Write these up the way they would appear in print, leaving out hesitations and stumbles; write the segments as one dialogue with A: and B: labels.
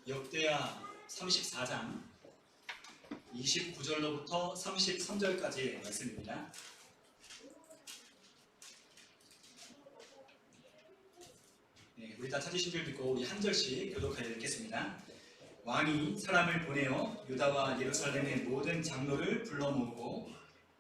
A: 역대하 34장 29절로부터 33절까지의 말씀입니다. 네, 우리 다 찾으신 줄 믿고 우리 한 절씩 교독하여 읽겠습니다. 왕이 사람을 보내어 유다와 예루살렘의 모든 장로를 불러 모으고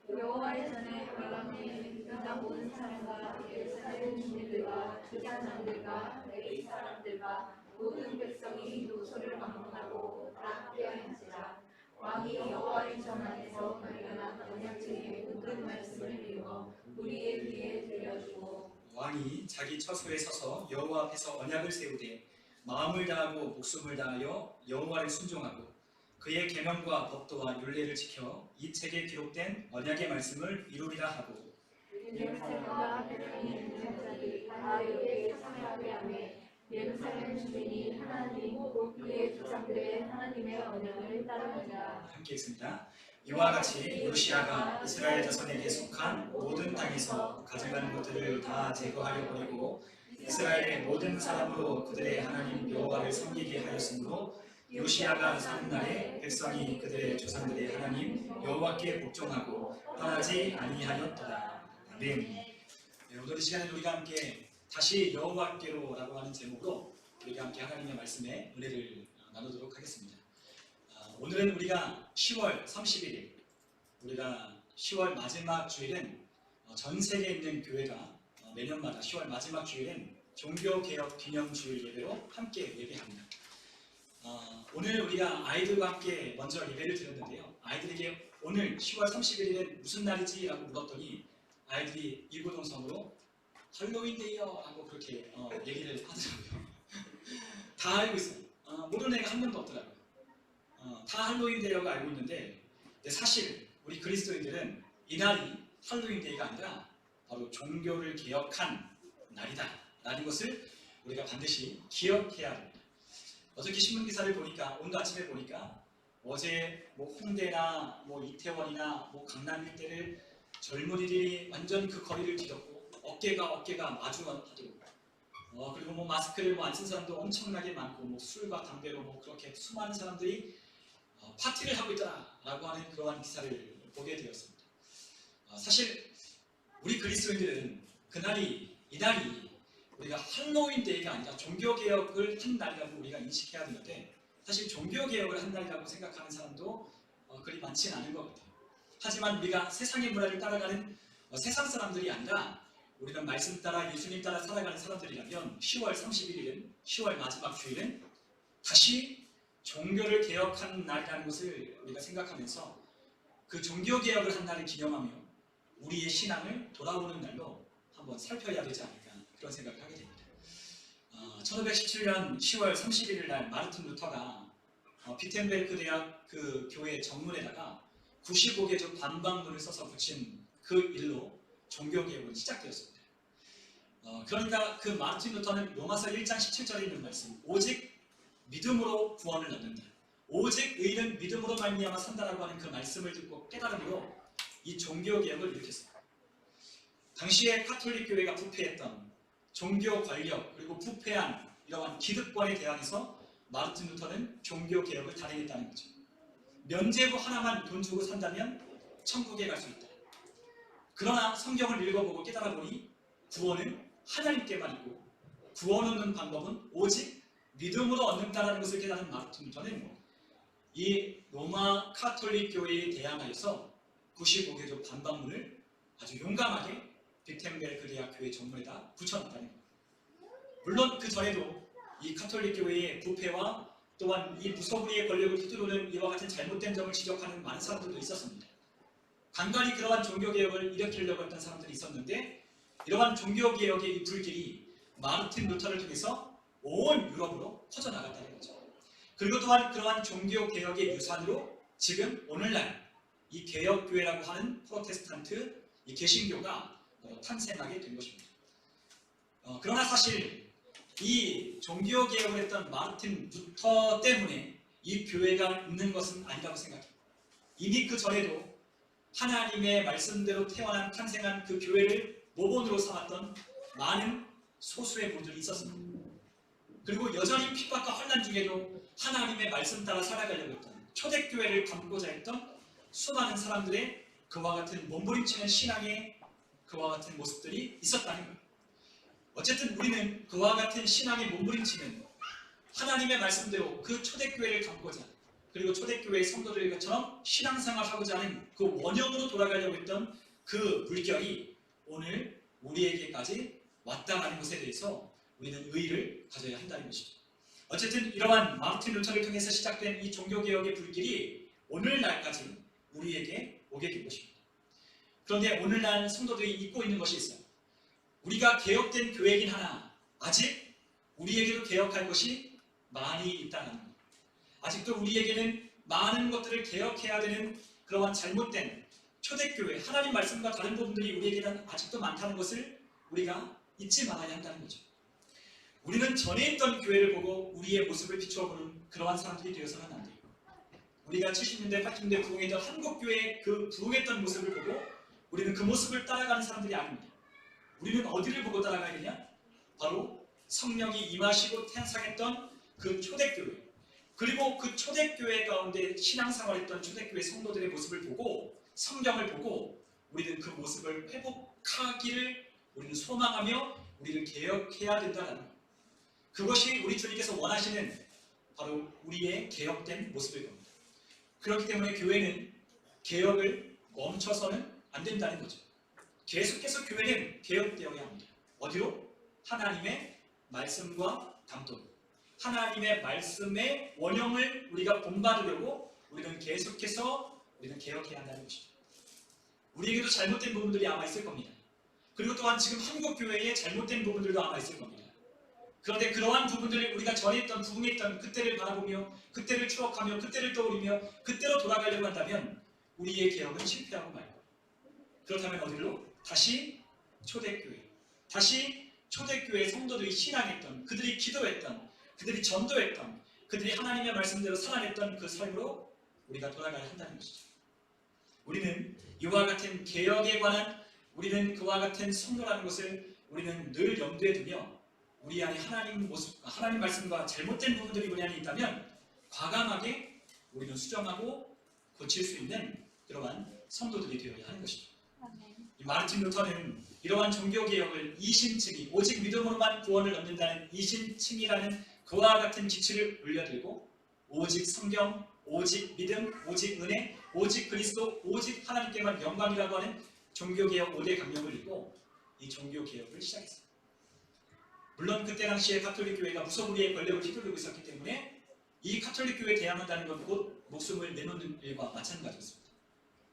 B: 여호와의 전에 왕은 유다 모든 사람과 예루살렘 주민들과 주자 장들과 레위 사람들과 모든 백성이 노소를 방문하고 다 함께하는지라. 왕이 여호와의 전 안에서 발견한 언약책의 모든 말씀을 읽어 우리의 귀에 들려주고
A: 왕이 자기 처소에 서서 여호와 앞에서 언약을 세우되 마음을 다하고 목숨을 다하여 여호와를 순종하고 그의 계명과 법도와 율례를 지켜 이 책에 기록된 언약의 말씀을 이루리라 하고
B: 예루살렘과 베들레헴 있는 자들이 다 여호와께 참여하게 하며 예루살렘 주민이 하나님 곧 그의 조상들의 하나님의 언약을 따르느니라.
A: 함께 읽습니다. 이와 같이 요시야가 이스라엘 자손에게 속한 모든 땅에서 가져간 것들을 다 제거하여 버리고 이스라엘의 모든 사람으로 그들의 하나님 여호와를 섬기게 하였으므로 요시야가 사는 날에 백성이 그들의 조상들의 하나님 여호와께 복종하고 떠나지 아니하였더라. 아멘. 네, 오늘 이 시간에 우리가 함께 다시 여호와께로라고 하는 제목으로 우리가 함께 하나님의 말씀에 은혜를 나누도록 하겠습니다. 오늘은 우리가 10월 31일, 우리가 10월 마지막 주일은 전 세계에 있는 교회가 매년마다 10월 마지막 주일은 종교개혁 기념주일 예배로 함께 예배합니다. 오늘 우리가 아이들과 함께 먼저 예배를 드렸는데요. 아이들에게 오늘 10월 31일은 무슨 날이지? 라고 물었더니 아이들이 이구동성으로 할로윈데이요 하고 그렇게 얘기를 하더라고요. 다 알고 있어요. 모르는 애가 한 명도 없더라고요. 다 할로윈데이라고 알고 있는데 사실 우리 그리스도인들은 이 날이 할로윈데이가 아니라 바로 종교를 개혁한 날이다 라는 것을 우리가 반드시 기억해야 합니다. 어저께 신문기사를 보니까 오늘 아침에 보니까 어제 홍대나 이태원이나 강남 일대를 젊은이들이 완전 그 거리를 뒤덮고 어깨가 마주하도록 그리고 마스크를 안 쓴 사람도 엄청나게 많고 술과 담배로 그렇게 수많은 사람들이 파티를 하고 있다라고 하는 그러한 기사를 보게 되었습니다. 사실 우리 그리스도인들은 이 날이 우리가 할로윈데이가 아니라 종교개혁을 한 날이라고 우리가 인식해야 되는데 사실 종교개혁을 한 날이라고 생각하는 사람도 그리 많지는 않은 것 같아요. 하지만 우리가 세상의 문화를 따라가는 세상 사람들이 아니라 우리는 말씀 따라 예수님 따라 살아가는 사람들이라면 10월 31일은 10월 마지막 주일은 다시 종교를 개혁한 날이라는 것을 우리가 생각하면서 그 종교개혁을 한 날을 기념하며 우리의 신앙을 돌아보는 날로 한번 살펴야 되지 않을까 그런 생각을 하게 됩니다. 1517년 10월 31일 날 마르틴 루터가 비텐베르크 대학 그 교회 정문에다가 95개조 반박문을 써서 붙인 그 일로 종교개혁은 시작되었습니다. 그러니까 그 마르틴 루터는 로마서 1장 17절에 있는 말씀 오직 믿음으로 구원을 얻는다. 오직 의인은 믿음으로 말미암아 산다라고 하는 그 말씀을 듣고 깨달음으로 이 종교개혁을 일으켰습니다. 당시에 카톨릭 교회가 부패했던 종교 권력 그리고 부패한 이러한 기득권에 대항해서 마르틴 루터는 종교개혁을 단행했다는 거죠. 면죄부 하나만 돈 주고 산다면 천국에 갈 수 있다. 그러나 성경을 읽어보고 깨달아보니 구원은 하나님께만 있고 구원 얻는 방법은 오직 믿음으로 얻는다는 것을 깨달은 마르틴 루터는 이 로마 카톨릭 교회에 대항하여서 95개조 반박문을 아주 용감하게 비텐베르크 대학 교회 정문에다 붙여놨다는 겁니다. 물론 그 전에도 이 카톨릭 교회의 부패와 또한 이 무소불위의 권력을 휘두르는 이와 같은 잘못된 점을 지적하는 많은 사람들도 있었습니다. 간간히 그러한 종교개혁을 일으키려고 했던 사람들이 있었는데 이러한 종교개혁의 이 불길이 마르틴 루터를 통해서 온 유럽으로 퍼져나갔다는 거죠. 그리고 또한 그러한 종교개혁의 유산으로 지금 오늘날 이 개혁교회라고 하는 프로테스탄트 이 개신교가 탄생하게 된 것입니다. 그러나 사실 이 종교개혁을 했던 마르틴 루터 때문에 이 교회가 있는 것은 아니라고 생각해요. 이미 그 전에도 하나님의 말씀대로 태어난 탄생한 그 교회를 모본으로 삼았던 많은 소수의 분들이 있었습니다. 그리고 여전히 핍박과 환난 중에 중에도 하나님의 말씀 따라 살아가려고 했던 초대교회를 담고자 했던 수많은 사람들의 그와 같은 몸부림치는 신앙의 그와 같은 모습들이 있었다는 거예요. 어쨌든 우리는 그와 같은 신앙의 몸부림치는 하나님의 말씀대로 그 초대교회를 담고자 그리고 초대교회의 성도들처럼 신앙생활하고자 하는 그 원형으로 돌아가려고 했던 그 물결이 오늘 우리에게까지 왔다라는 것에 대해서 우리는 의의를 가져야 한다는 것이죠. 어쨌든 이러한 마르틴 루터를 통해서 시작된 이 종교개혁의 불길이 오늘날까지 우리에게 오게 된 것입니다. 그런데 오늘날 성도들이 잊고 있는 것이 있어요. 우리가 개혁된 교회이긴 하나 아직 우리에게도 개혁할 것이 많이 있다는 것. 아직도 우리에게는 많은 것들을 개혁해야 되는 그러한 잘못된 초대교회, 하나님 말씀과 다른 부분들이 우리에게는 아직도 많다는 것을 우리가 잊지 말아야 한다는 거죠. 우리는 전에 있던 교회를 보고 우리의 모습을 비추어보는 그러한 사람들이 되어서는 안 돼요. 우리가 70년대, 80년대 부흥했던 한국교회의 그 부흥했던 모습을 보고 우리는 그 모습을 따라가는 사람들이 아닙니다. 우리는 어디를 보고 따라가야 되냐? 바로 성령이 임하시고 탄생했던 그 초대교회, 그리고 그 초대교회 가운데 신앙생활했던 초대교회 성도들의 모습을 보고 성경을 보고 우리는 그 모습을 회복하기를 우리는 소망하며 우리를 개혁해야 된다는 것. 그것이 우리 주님께서 원하시는 바로 우리의 개혁된 모습일 겁니다. 그렇기 때문에 교회는 개혁을 멈춰서는 안 된다는 거죠. 계속해서 교회는 개혁되어야 합니다. 어디로? 하나님의 말씀과 담도로. 하나님의 말씀의 원형을 우리가 본받으려고 우리는 계속해서 우리는 개혁해야 한다는 것이죠. 우리에게도 잘못된 부분들이 아마 있을 겁니다. 그리고 또한 지금 한국 교회에 잘못된 부분들도 아마 있을 겁니다. 그런데 그러한 부분들을 우리가 전에 했던 부흥했던 그때를 바라보며 그때를 추억하며 그때를 떠올리며 그때로 돌아가려고 한다면 우리의 개혁은 실패하고 말 거예요. 그렇다면 어디로? 다시 초대교회, 다시 초대교회 성도들이 신앙했던, 그들이 기도했던, 그들이 전도했던, 그들이 하나님의 말씀대로 살아냈던 그 삶으로 우리가 돌아가야 한다는 것이죠. 우리는 이와 같은 개혁에 관한 우리는 그와 같은 성도라는 것을 우리는 늘 염두에 두며 우리 안에 하나님 모습, 하나님 말씀과 잘못된 부분들이 우리 안에 있다면 과감하게 우리는 수정하고 고칠 수 있는 그러한 성도들이 되어야 하는 것이죠. 이 마르틴 루터는 이러한 종교개혁을 이심층이 오직 믿음으로만 구원을 얻는다는 이심층이라는 그와 같은 지치를 올려들고 오직 성경, 오직 믿음, 오직 은혜, 오직 그리스도, 오직 하나님께만 영광이라고 하는 종교개혁 5대 강령을 읽고 이 종교개혁을 시작했습니다. 물론 그때 당시에 가톨릭 교회가 무소불위의 권력을 휘두르고 있었기 때문에 이 가톨릭 교회에 대항한다는 건 곧 목숨을 내놓는 일과 마찬가지였습니다.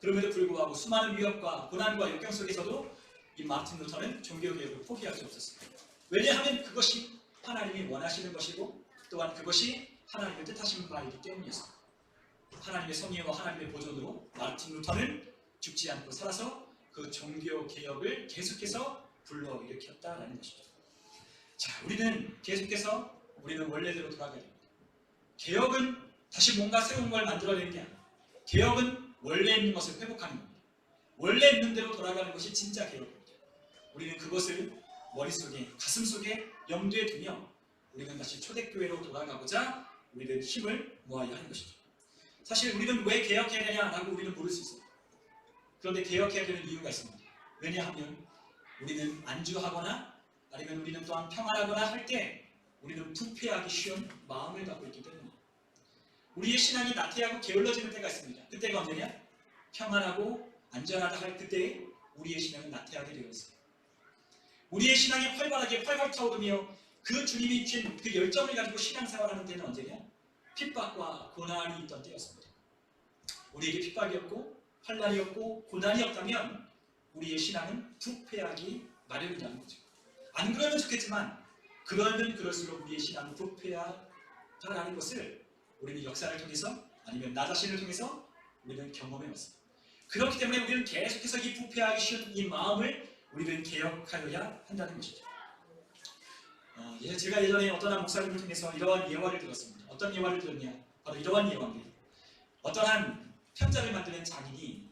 A: 그럼에도 불구하고 수많은 위협과 고난과 역경 속에서도 이 마르틴 루터는 종교개혁을 포기할 수 없었습니다. 왜냐하면 그것이 하나님이 원하시는 것이고 또한 그것이 하나님의 뜻하신 바이기 때문이었습니다. 하나님의 섭리와 하나님의 보존으로 마르틴 루터는 죽지 않고 살아서 그 종교개혁을 계속해서 불러일으켰다라는 것이죠. 자, 우리는 계속해서 우리는 원래대로 돌아가야 됩니다. 개혁은 다시 뭔가 새로운 걸 만들어내는 게 아니에요. 개혁은 원래 있는 것을 회복하는 겁니다. 원래 있는 대로 돌아가는 것이 진짜 개혁입니다. 우리는 그것을 머릿속에, 가슴속에 염두에 두며 우리는 다시 초대교회로 돌아가고자 우리는 힘을 모아야 하는 것이죠. 사실 우리는 왜 개혁해야 되냐라고 우리는 물을 수 있어요. 그런데 개혁해야 되는 이유가 있습니다. 왜냐하면 우리는 안주하거나 아니면 우리는 또한 평안하거나 할 때 우리는 부패하기 쉬운 마음을 갖고 있기 때문입니다. 우리의 신앙이 나태하고 게을러지는 때가 있습니다. 그때가 언제냐? 평안하고 안전하다 할 그때에 우리의 신앙은 나태하게 되어 있어요. 우리의 신앙이 활발하게 활발 타오르며 그 주님이 주신 그 열정을 가지고 신앙생활하는 때는 언제냐? 핍박과 고난이 있던 때였습니다. 우리에게 핍박이었고 환난이었고 고난이 없다면 우리의 신앙은 부패하기 마련이라는 거죠. 안 그러면 좋겠지만 그러면 그럴수록 우리의 신앙은 부패하다는 것을 우리는 역사를 통해서 아니면 나 자신을 통해서 우리는 경험해왔습니다. 그렇기 때문에 우리는 계속해서 이 부패하기 쉬운 이 마음을 우리는 개혁하여야 한다는 것이죠. 제가 예전에 어떤 한 목사님을 통해서 이러한 예화를 들었습니다. 어떤 예화를 들었냐? 바로 이러한 예화입니다. 어떠한 편자를 만드는 장인이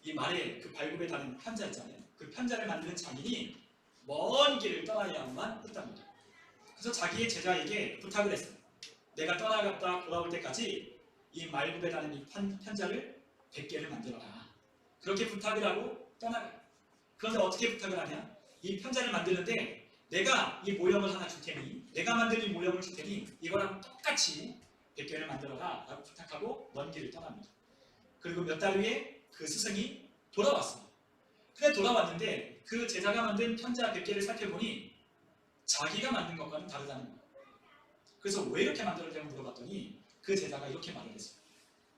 A: 이 말에 그 발굽에 다는 편자 있잖아요. 그 편자를 만드는 장인이 먼 길을 떠나야만 했답니다. 그래서 자기의 제자에게 부탁을 했어요. 내가 떠나갔다 돌아올 때까지 이 말굽에라는 이 편자를 100개를 만들어라. 그렇게 부탁을 하고 떠나가요. 그런데 어떻게 부탁을 하냐? 이 편자를 만드는데 내가 이 모형을 하나 줄 테니, 내가 만든 이 모형을 줄 테니 이거랑 똑같이 100개를 만들어라 라고 부탁하고 먼 길을 떠납니다. 그리고 몇 달 후에 그 스승이 돌아왔습니다. 그래 돌아왔는데 그 제자가 만든 편자 100개를 살펴보니 자기가 만든 것과는 다르다는 거예요. 그래서 왜 이렇게 만들었냐고 물어봤더니 그 제자가 이렇게 말을 했어요.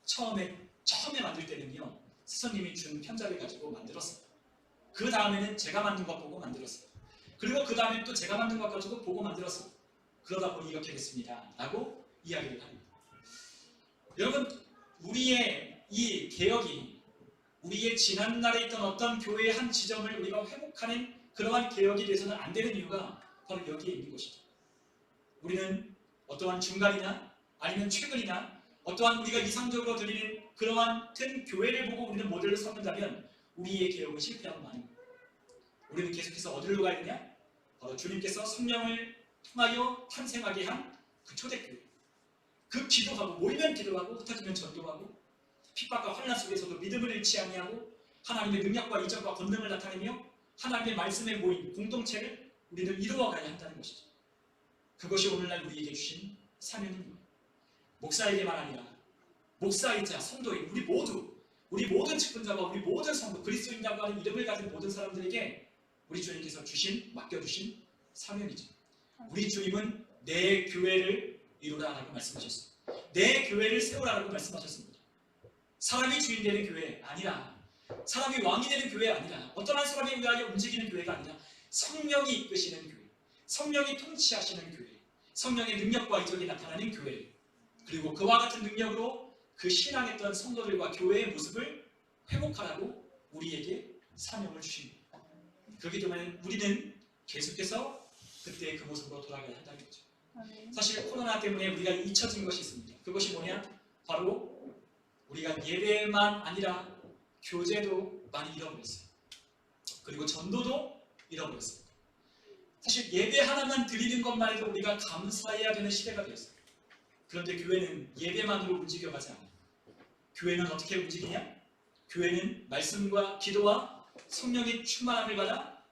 A: 처음에 만들 때는요, 스승님이 준 편자를 가지고 만들었어요. 그 다음에는 제가 만든 것 보고 만들었어요. 그리고 그 다음에 또 제가 만든 것 가지고 보고 만들었어요. 그러다 보니 이렇게 됐습니다 라고 이야기를 합니다. 여러분, 우리의 이 개혁이 우리의 지난날에 있던 어떤 교회의 한 지점을 우리가 회복하는 그러한 개혁이 돼서는 안 되는 이유가 바로 여기에 있는 것이죠. 우리는 어떠한 중간이나 아니면 최근이나 어떠한 우리가 이상적으로 드리는 그러한 큰 교회를 보고 우리는 모델로 삼는다면 우리의 개혁은 실패하고 마는 거예요. 우리는 계속해서 어디로 가야 되냐? 바로 주님께서 성령을 통하여 탄생하게 한 그 초대교회. 그 기도하고 모이면 기도하고 흩어지면 전도하고 핍박과 환난 속에서도 믿음을 잃지 아니하고 하나님의 능력과 이적과 권능을 나타내며 하나님의 말씀에 모인 공동체를 우리는 이루어가야 한다는 것이죠. 그것이 오늘날 우리에게 주신 사명입니다. 목사에게만 아니라 목사이자 성도인 우리 모든 직분자와 우리 모든 성도, 그리스도인이라고 하는 이름을 가진 모든 사람들에게 우리 주님께서 맡겨주신 사명이죠. 우리 주님은 내 교회를 이루라라고 말씀하셨어요. 내 교회를 세우라라고 말씀하셨습니다. 사람이 주인 되는 교회 아니라, 사람이 왕이 되는 교회 아니라, 어떤 한 사람에 의하여 움직이는 교회가 아니라 성령이 이끄시는 교회, 성령이 통치하시는 교회, 성령의 능력과 이적이 나타나는 교회, 그리고 그와 같은 능력으로 그 신앙했던 성도들과 교회의 모습을 회복하라고 우리에게 사명을 주십니다. 그렇기 때문에 우리는 계속해서 그때 그 모습으로 돌아가야 한다는 거죠. 사실 코로나 때문에 우리가 잊혀진 것이 있습니다. 그것이 뭐냐? 바로 우리가 예배만 아니라 교제도 많이 잃어버렸어요. 그리고 전도도 잃어버렸어요. 사실 예배 하나만 드리는 것만 해도 우리가 감사해야 되는 시대가 되었어요. 그런데 교회는 예배만으로 움직여가지 않아요. 교회는 어떻게 움직이냐? 교회는 말씀과 기도와 성령의 충만함을 받아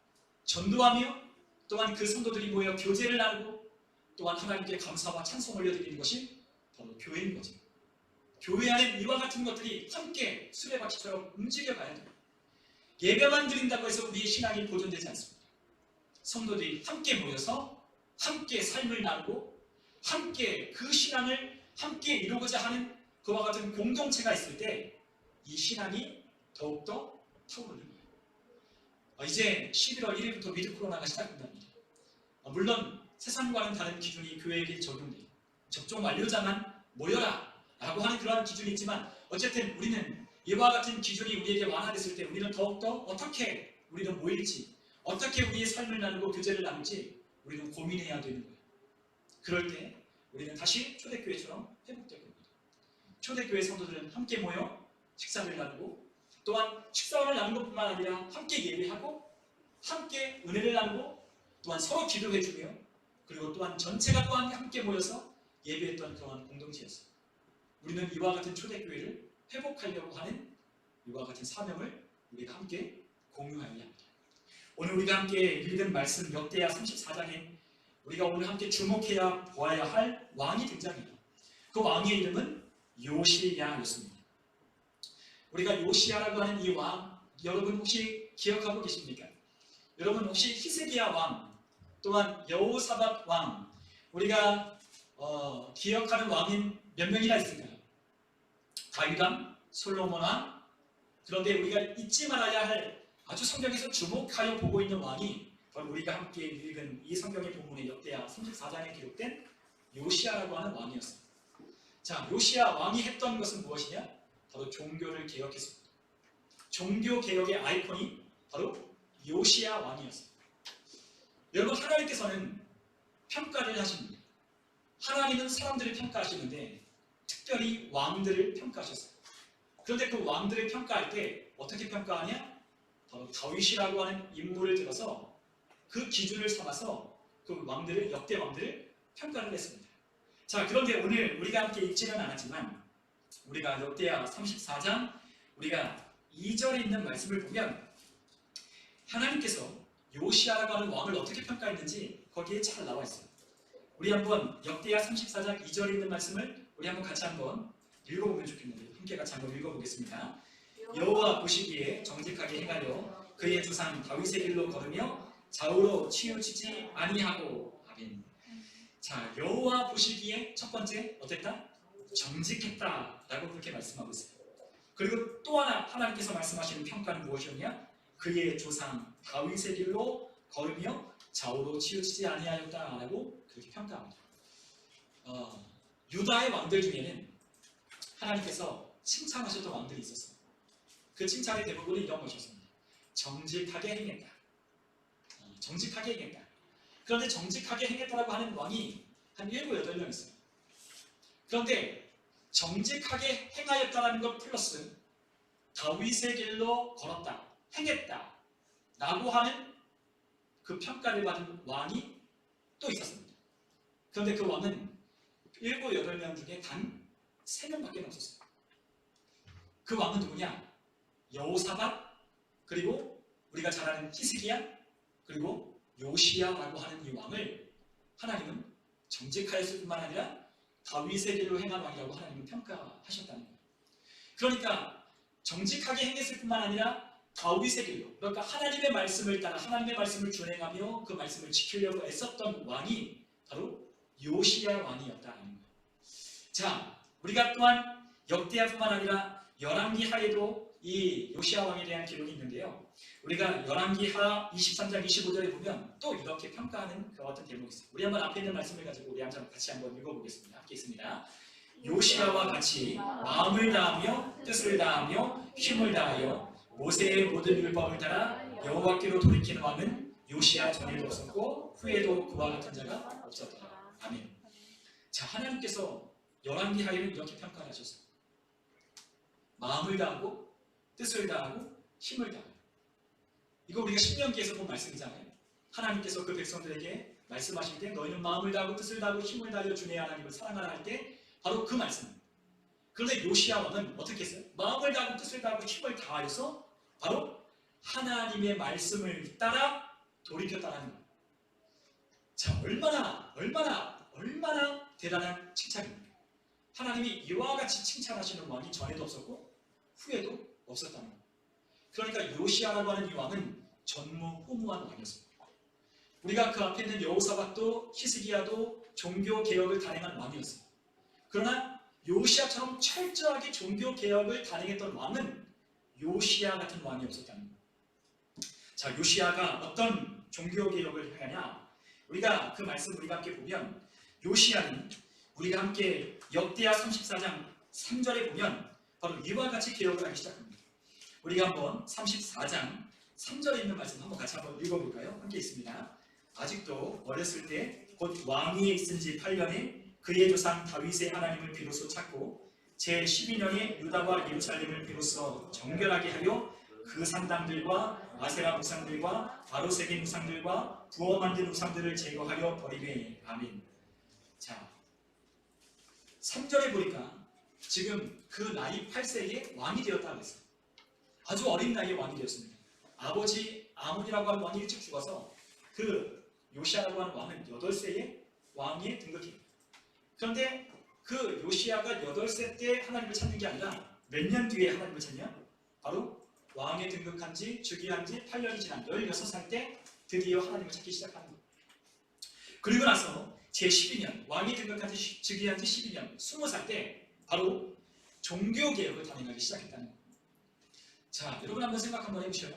A: 전도하며 또한 그 성도들이 모여 교제를 나누고 또한 하나님께 감사와 찬송 올려드리는 것이 바로 교회인 거죠. 교회 안에 이와 같은 것들이 함께 수레바퀴처럼 움직여가야 돼요. 예배만 드린다고 해서 우리의 신앙이 보존되지 않습니다. 성도들이 함께 모여서 함께 삶을 나누고 함께 그 신앙을 함께 이루고자 하는 그와 같은 공동체가 있을 때 이 신앙이 더욱더 타오르는 거예요. 이제 11월 1일부터 위드 코로나가 시작된답니다. 물론 세상과는 다른 기준이 교회에게 적용돼요. 접종 완료자만 모여라 라고 하는 그러한 기준이 있지만 어쨌든 우리는 이와 같은 기준이 우리에게 완화됐을 때 우리는 더욱더 어떻게 우리는 모일지, 어떻게 우리의 삶을 나누고 교제를 나눌지 우리는 고민해야 되는 거예요. 그럴 때 우리는 다시 초대교회처럼 회복될 겁니다. 초대교회 성도들은 함께 모여 식사를 나누고 또한 식사를 나누는 것뿐만 아니라 함께 예배하고 함께 은혜를 나누고 또한 서로 기도해주며 그리고 또한 전체가 또한 함께 모여서 예배했던 그러한 공동체였어요. 우리는 이와 같은 초대교회를 회복하려고 하는 이와 같은 사명을 우리가 함께 공유하여야 합니다. 오늘 우리가 함께 읽은 말씀 역대하 34장에 우리가 오늘 함께 주목해야 보아야 할 왕이 등장해요. 그 왕의 이름은 요시야였습니다. 우리가 요시야라고 하는 이 왕, 여러분 혹시 기억하고 계십니까? 여러분 혹시 히스기야 왕, 또한 여호사밧 왕, 우리가 기억하는 왕인 몇 명이나 있을까요? 다윗 왕, 솔로몬 왕. 그런데 우리가 잊지 말아야 할 아주 성경에서 주목하여 보고 있는 왕이 바로 우리가 함께 읽은 이 성경의 본문의 역대하 34장에 기록된 요시야라고 하는 왕이었습니다. 자, 요시야 왕이 했던 것은 무엇이냐? 바로 종교를 개혁했습니다. 종교 개혁의 아이콘이 바로 요시야 왕이었습니다. 여러분, 하나님께서는 평가를 하십니다. 하나님은 사람들을 평가하시는데 특별히 왕들을 평가하셨어요. 그런데 그 왕들을 평가할 때 어떻게 평가하냐? 바로 다윗이라고 하는 인물을 들어서 그 기준을 삼아서 그 왕들을, 역대 왕들을 평가를 했습니다. 자, 그런데 오늘 우리가 함께 읽지는 않았지만 우리가 역대하 34장 우리가 2절에 있는 말씀을 보면 하나님께서 요시야라고 하는 왕을 어떻게 평가했는지 거기에 잘 나와 있어요. 우리 한번 역대하 34장 2절에 있는 말씀을 우리 한번 같이 한번 읽어보면 좋겠는데 함께 같이 한번 읽어보겠습니다. 여호와 보시기에 정직하게 행하여 그의 조상 다윗의 길로 걸으며 좌우로 치우치지 아니하고. 아멘. 자, 여호와 보시기에 첫 번째 어땠다? 정직했다라고 그렇게 말씀하고 있어요. 그리고 또 하나 하나님께서 말씀하시는 평가는 무엇이었냐? 그의 조상 다윗의 길로 걸으며 좌우로 치우치지 아니하였다라고 그렇게 평가합니다. 유다의 왕들 중에는 하나님께서 칭찬하셨던 왕들이 있었어요. 그 칭찬의 대부분은 이런 것이었습니다. 정직하게 행했다. 정직하게 행했다. 그런데 정직하게 행했다라고 하는 왕이 한 7, 8명 있어요. 그런데 정직하게 행하였다라는 것 플러스 다윗의 길로 걸었다, 행했다 라고 하는 그 평가를 받은 왕이 또 있었습니다. 그런데 그 왕은 7, 8명 중에 단 3명밖에 없었어요. 그 왕은 누구냐? 여호사밧, 그리고 우리가 잘 아는 히스기야, 그리고 요시야라고 하는 이 왕을 하나님은 정직하였을 뿐만 아니라 다윗의 길로 행한 왕이라고 하나님은 평가하셨다는 거예요. 그러니까 정직하게 행했을 뿐만 아니라 다윗의 길로, 그러니까 하나님의 말씀을 따라 하나님의 말씀을 준행하며 그 말씀을 지키려고 애썼던 왕이 바로 요시야 왕이었다는 거예요. 자, 우리가 또한 역대하뿐만 아니라 열왕기하에도 이 요시야 왕에 대한 기록이 있는데요. 우리가 열왕기하 23장 25절에 보면 또 이렇게 평가하는 그 어떤 대목이 있어요. 우리 한번 앞에 있는 말씀을 가지고 우리 같이 한번 읽어보겠습니다. 함께 있습니다. 요시야와 같이 마음을 다하며 뜻을 다하며 힘을 다하여 모세의 모든 율법을 따라 여호와께로 돌이키는 왕은 요시야 전에도 없었고 후에도 그와 같은 자가 없었다. 아멘. 자, 하나님께서 열왕기하에는 이렇게 평가를 하셨어요. 마음을 다하고 뜻을 다하고 힘을 다하고. 이거 우리가 신명기에서 본 말씀이잖아요. 하나님께서 그 백성들에게 말씀하실 때 너희는 마음을 다하고 뜻을 다하고 힘을 다하여 주의 하나님을 사랑하라 할 때 바로 그 말씀. 그런데 요시야 왕은 어떻게 했어요? 마음을 다하고 뜻을 다하고 힘을 다하여서 바로 하나님의 말씀을 따라 돌이켰다는 거예요. 자, 얼마나 대단한 칭찬입니까? 하나님이 이와 같이 칭찬하시는 왕이 전에도 없었고 후에도 없었다는 거예요. 그러니까 요시야라고 하는 이 왕은 전무후무한 왕이었습니다. 우리가 그 앞에 있는 여호사밧도 히스기야도 종교 개혁을 단행한 왕이었어요. 그러나 요시야처럼 철저하게 종교 개혁을 단행했던 왕은 요시야 같은 왕이 없었다는 거예요. 자, 요시야가 어떤 종교 개혁을 하냐? 우리가 그 말씀 우리가 함께 보면 요시야는 우리가 함께 역대하 34장 3절에 보면 바로 이와 같이 개혁을 하기 시작합니다. 우리가 한번 34장 3절에 있는 말씀 한번 같이 한번 읽어볼까요? 함께 있습니다. 아직도 어렸을 때 곧 왕위에 있은 지 8년에 그의 조상 다윗의 하나님을 비로소 찾고 제 12년에 유다와 예루살렘을 비로소 정결하게 하여 그 산당들과 아세라 우상들과 바로 새긴 우상들과 부어 만든 우상들을 제거하여 버리매. 아멘. 자, 3절에 보니까 지금 그 나이 8세에 왕이 되었다고 했어요. 아주 어린 나이에 왕이 되었습니다. 아버지 아몬이라고 하는 왕이 일찍 죽어서 그 요시야라고 하는 왕은 8세에 왕위에 등극해요. 그런데 그 요시야가 8세 때 하나님을 찾는 게 아니라 몇 년 뒤에 하나님을 찾냐? 바로 왕에 등극한 지 즉위한 지 8년이 지난 16살 때 드디어 하나님을 찾기 시작하는 거예요. 그리고 나서 제12년 왕이 등극한 지 즉위한 지 12년 20살 때 바로 종교개혁을 단행하기 시작했다는 거예요. 자, 여러분 한번 생각 한번 해보셔요.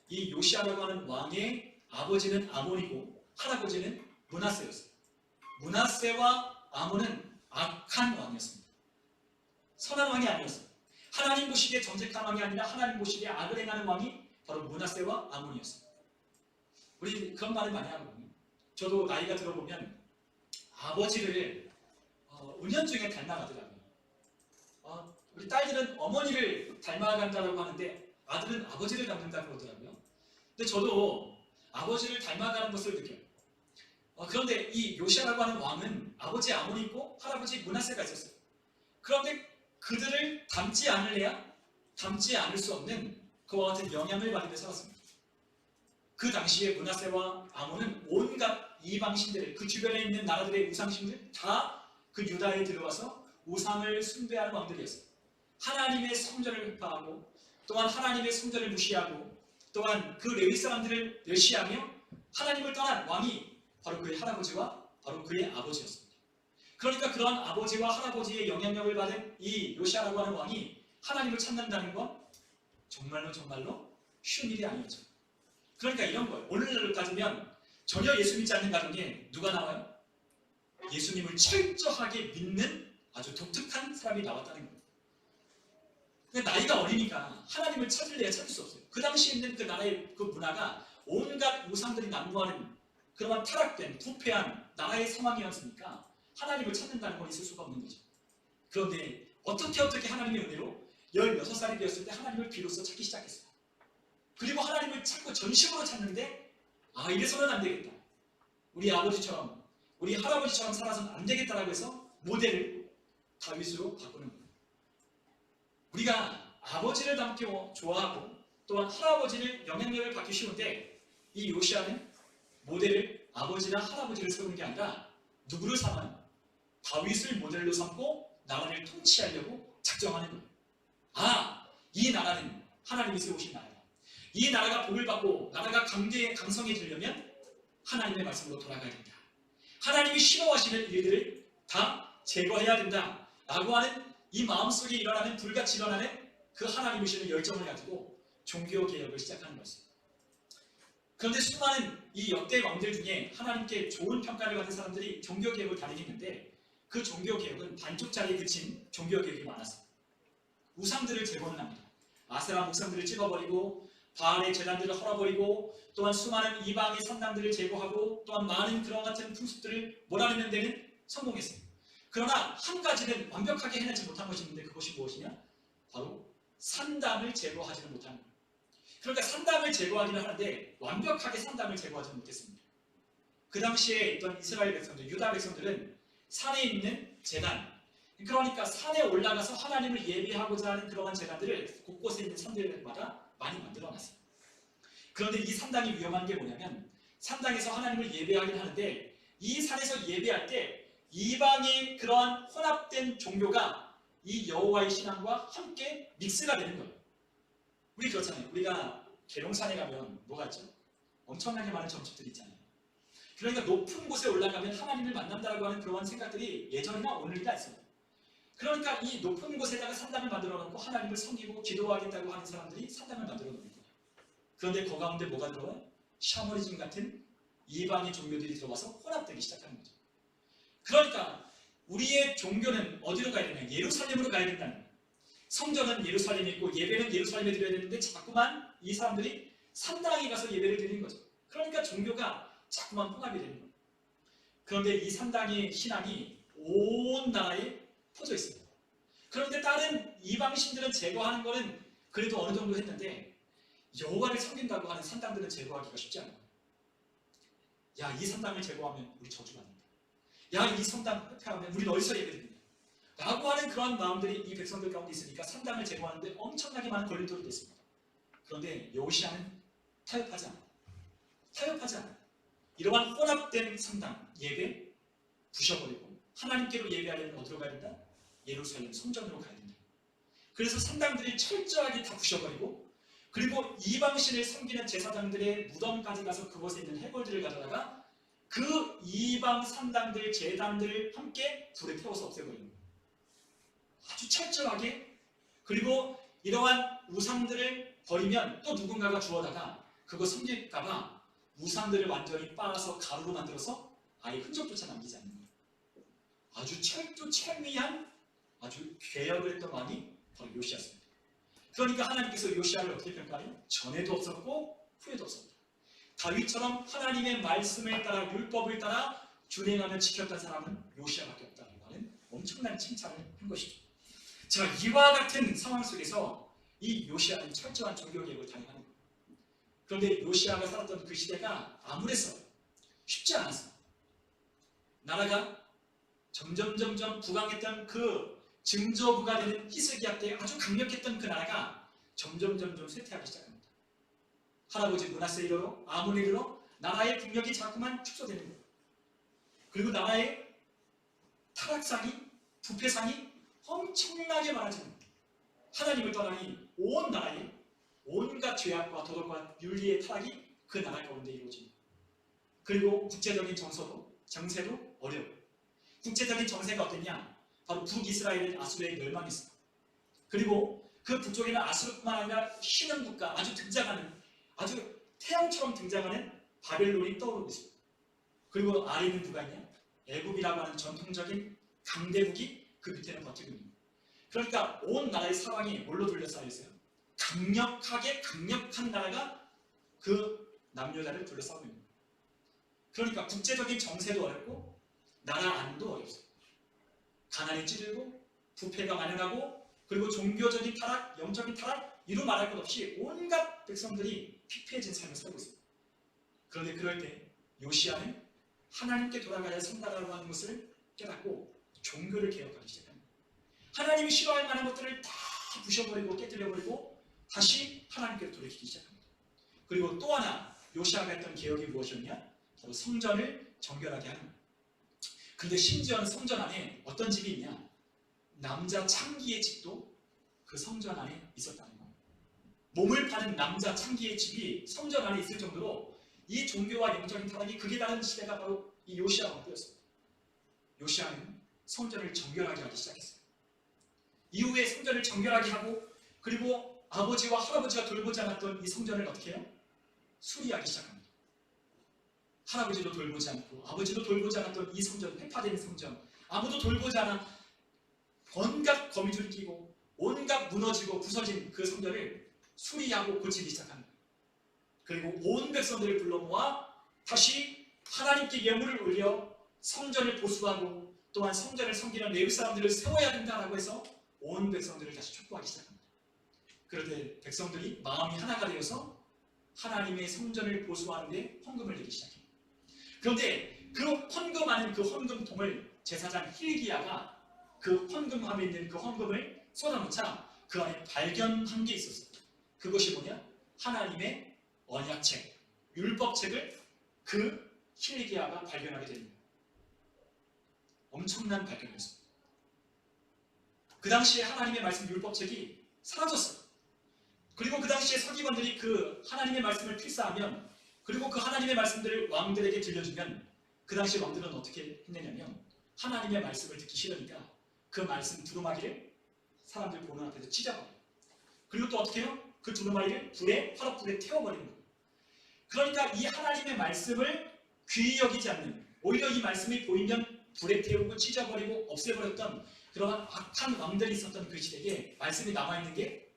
A: 이 요시야라고 하는 왕의 아버지는 아몬이고 할아버지는 므낫세였어요. 므낫세와 아몬은 악한 왕이었습니다. 선한 왕이 아니었어요. 하나님 보시기에 정직한 왕이 아니라 하나님 보시기에 악을 행하는 왕이 바로 므낫세와 아몬이었어요. 우리 그런 말을 많이 하거든요. 저도 나이가 들어보면 아버지를 은연중에 닮아가더라고요. 우리 딸들은 어머니를 닮아간다고 하는데 아들은 아버지를 닮는다고 그러더라고요. 근데 저도 아버지를 닮아가는 것을 느껴요. 그런데 이 요시아라고 하는 왕은 아버지 아몬이 있고 할아버지 므낫세가 있었어요. 그런데 그들을 닮지 않을래야 닮지 않을 수 없는 그와 같은 영향을 받으며 살았습니다. 그 당시에 므낫세와 아몬은 온갖 이방신들, 그 주변에 있는 나라들의 우상신들 다 그 유다에 들어와서 우상을 숭배하는 왕들이었어요. 하나님의 성전을 획파하고 또한 하나님의 성전을 무시하고 또한 그 레위 사람들을 멸시하며 하나님을 떠난 왕이 바로 그의 할아버지와 바로 그의 아버지였습니다. 그러니까 그러한 아버지와 할아버지의 영향력을 받은 이 요시아라고 하는 왕이 하나님을 찾는다는 건 정말로 쉬운 일이 아니었죠. 그러니까 이런 거예요. 오늘날로 따지면 전혀 예수 믿지 않는 가정에 누가 나와요? 예수님을 철저하게 믿는 아주 독특한 사람이 나왔다는 거예요. 근데 나이가 어리니까 하나님을 찾을래야 찾을 수 없어요. 그 당시에 있는 그 나라의 그 문화가 온갖 우상들이 난무하는 그러한 타락된 부패한 나라의 상황이었으니까 하나님을 찾는다는 건 있을 수가 없는 거죠. 그런데 어떻게 하나님의 은혜로 16살이 되었을 때 하나님을 비로소 찾기 시작했어요. 그리고 하나님을 찾고 전심으로 찾는데 이래서는 안 되겠다. 우리 아버지처럼 우리 할아버지처럼 살아서는 안 되겠다라고 해서 모델을 다윗으로 바꾸는 거예요. 우리가 아버지를 닮기 좋아하고 또한 할아버지를 영향력을 받기 쉬운데 이 요시아는 모델을 아버지나 할아버지를 세우는 게 아니라 누구를 삼아요? 다윗을 모델로 삼고 나라를 통치하려고 작정하는 거예요. 이 나라는 하나님이 세우신 나라다. 이 나라가 복을 받고 나라가 강성해지려면 하나님의 말씀으로 돌아가야 된다. 하나님이 싫어하시는 일들을 다 제거해야 된다 라고 하는 이 마음속에 일어나는 불같이 일어나는 그 하나님이시는 열정을 가지고 종교개혁을 시작하는 것입니다. 그런데 수많은 이 역대 왕들 중에 하나님께 좋은 평가를 받은 사람들이 종교개혁을 다니겠는데 그 종교개혁은 반쪽짜리에 그친 종교개혁이 많았어요. 우상들을 제거는 합니다. 아세라 목상들을 찍어버리고 바알의 제단들을 헐어버리고 또한 수많은 이방의 산당들을 제거하고 또한 많은 그런 같은 풍습들을 몰아내는 데는 성공했어요. 그러나 한 가지는 완벽하게 해내지 못한 것이 있는데 그것이 무엇이냐? 바로 산당을 제거하지는 못하는 거예요. 그러니까 산당을 제거하기는 하는데 완벽하게 산당을 제거하지는 못했습니다. 그 당시에 있던 이스라엘 백성들, 유다 백성들은 산에 있는 제단, 그러니까 산에 올라가서 하나님을 예배하고자 하는 그러한 제단들을 곳곳에 있는 산들마다 많이 만들어놨어요. 그런데 이 산당이 위험한 게 뭐냐면 산당에서 하나님을 예배하긴 하는데 이 산에서 예배할 때 이방의 그러한 혼합된 종교가 이 여호와의 신앙과 함께 믹스가 되는 거예요. 우리 그렇잖아요. 우리가 계룡산에 가면 뭐가 있죠? 엄청나게 많은 점집들이 있잖아요. 그러니까 높은 곳에 올라가면 하나님을 만난다라고 하는 그러한 생각들이 예전이나 오늘이나 있습니다. 그러니까 이 높은 곳에다가 산당을 만들어 놓고 하나님을 섬기고 기도하겠다고 하는 사람들이 산당을 만들어 놓는 거예요. 그런데 그 가운데 뭐가 들어와요? 샤머니즘 같은 이방의 종교들이 들어와서 혼합되기 시작하는 거죠. 그러니까 우리의 종교는 어디로 가야 되냐? 예루살렘으로 가야 된다는 거예요. 성전은 예루살렘에 있고 예배는 예루살렘에 드려야 되는데 자꾸만 이 사람들이 산당에 가서 예배를 드리는 거죠. 그러니까 종교가 자꾸만 혼합이 되는 거예요. 그런데 이 산당의 신앙이 온 나라에 퍼져 있습니다. 그런데 다른 이방신들은 제거하는 거는 그래도 어느 정도 했는데 여호와를 섬긴다고 하는 산당들은 제거하기가 쉽지 않아요. 야, 이 산당을 제거하면 우리 저주받는다. 야, 이 산당 흡폐하면 우리 어디서 예배드린다. 라고 하는 그런 마음들이 이 백성들 가운데 있으니까 산당을 제거하는데 엄청나게 많은 걸림돌이 됐습니다. 그런데 여호시아는 타협하지 않아요. 이러한 혼합된 산당, 예배 부셔버리고 하나님께로 예배하려면 어디로 가야 된다? 예루살렘 성전으로 가야 된다. 그래서 산당들을 철저하게 다 부셔버리고 그리고 이방신을 섬기는 제사장들의 무덤까지 가서 그곳에 있는 해골들을 가져다가 그 이방 산당들, 제단들을 함께 불에 태워서 없애버리는 거예요. 아주 철저하게. 그리고 이러한 우상들을 버리면 또 누군가가 주워다가 그거 섬길까봐 우상들을 완전히 빻아서 가루로 만들어서 아예 흔적조차 남기지 않는 거예요. 아주 철두철미한 아주 개혁을 했던 왕이 바로 요시아였습니다. 그러니까 하나님께서 요시아를 어떻게 평가해요? 전에도 없었고 후에도 없었다. 다윗처럼 하나님의 말씀을 따라 율법을 따라 준행하며 지켰던 사람은 요시아밖에 없다는 하는 엄청난 칭찬을 한 것이죠. 자, 이와 같은 상황 속에서 이 요시아는 철저한 종교개혁을 단행하는 거예요. 그런데 요시아가 살았던 그 시대가 암울했어요. 쉽지 않았어요. 나라가 점점 부강했던 그 증조부가 되는 히스기야 때 아주 강력했던 그 나라가 점점 쇠퇴하기 시작합니다. 할아버지 므낫세 이러로 아몬 이러로 나라의 국력이 자꾸만 축소되는 거예요. 그리고 나라의 타락상이 부패상이 엄청나게 많아지는 거예요. 하나님을 떠나니 온 나라에 온갖 죄악과 도덕과 윤리의 타락이 그 나라 가운데 이루어집니다. 그리고 국제적인 정세도 어려워요. 국제적인 정세가 어땠냐? 바로 북이스라엘은 아수르에 멸망했습니다. 그리고 그 북쪽에는 아수르뿐만 아니라 신흥 국가, 아주 태양처럼 등장하는 바벨론이 떠오르고 있습니다. 그리고 아래는 누가 있냐? 애굽이라고 하는 전통적인 강대국이 그 밑에는 버티고 있는 거예요. 그러니까 온 나라의 사방이 뭘로 둘러싸여 있어요? 강력한 나라가 그 남유다를 둘러싸고 있는 거예요. 그러니까 국제적인 정세도 어렵고 나라 안도 어렵습니다. 가난이 찌들고 부패가 만연하고 그리고 종교적인 타락, 영적인 타락 이루 말할 것 없이 온갖 백성들이 피폐해진 삶을 살고 있습니다. 그런데 그럴 때 요시야는 하나님께 돌아가야 산다라고 하는 것을 깨닫고 종교를 개혁하기 시작합니다. 하나님이 싫어할 만한 것들을 다 부셔버리고 깨뜨려버리고 다시 하나님께로 돌이키기 시작합니다. 그리고 또 하나 요시야가 했던 개혁이 무엇이었냐? 바로 성전을 정결하게 하는 거예요. 그런데 심지어는 성전 안에 어떤 집이 있냐? 남자 창기의 집도 그 성전 안에 있었다는 거예요. 몸을 파는 남자 창기의 집이 성전 안에 있을 정도로 이 종교와 영적인 타락이 극에 달한 시대가 바로 이 요시야가 때였습니다. 요시야는 성전을 정결하게 하기 시작했어요. 이후에 성전을 정결하게 하고 그리고 아버지와 할아버지가 돌보지 않았던 이 성전을 어떻게 해요? 수리하기 시작합니다. 할아버지도 돌보지 않고 아버지도 돌보지 않았던 이 성전, 폐파된 성전, 아무도 돌보지 않아 온갖 거미줄 끼고 온갖 무너지고 부서진 그 성전을 수리하고 고치기 시작합니다. 그리고 온 백성들을 불러 모아 다시 하나님께 예물을 올려 성전을 보수하고 또한 성전을 섬기는 레위 사람들을 세워야 된다라고 해서 온 백성들을 다시 촉구하기 시작합니다. 그런데 백성들이 마음이 하나가 되어서 하나님의 성전을 보수하는 데 헌금을 내기 시작합니다. 그런데 그 헌금하는 그 헌금통을 제사장 힐기야가 그 헌금함에 있는 그 헌금을 쏟아놓자 그 안에 발견한 게 있었어요. 그것이 뭐냐? 하나님의 언약책, 율법책을 그 힐기야가 발견하게 되는 거예요. 엄청난 발견이었습니다. 그 당시에 하나님의 말씀 율법책이 사라졌어요. 그리고 그 당시에 서기관들이 그 하나님의 말씀을 필사하면 그리고 그 하나님의 말씀들을 왕들에게 들려주면 그 당시 왕들은 어떻게 했느냐면 하나님의 말씀을 듣기 싫으니까 그 말씀 두루마기를 사람들 보는 앞에서 찢어버려요. 그리고 또 어떻게 해요? 그 두루마기를 화롯불에 태워버리는 거예요. 그러니까 이 하나님의 말씀을 귀히 여기지 않는, 오히려 이 말씀이 보이면 불에 태우고 찢어버리고 없애버렸던 그러한 악한 왕들이 있었던 그 시대에 말씀이 남아있는 게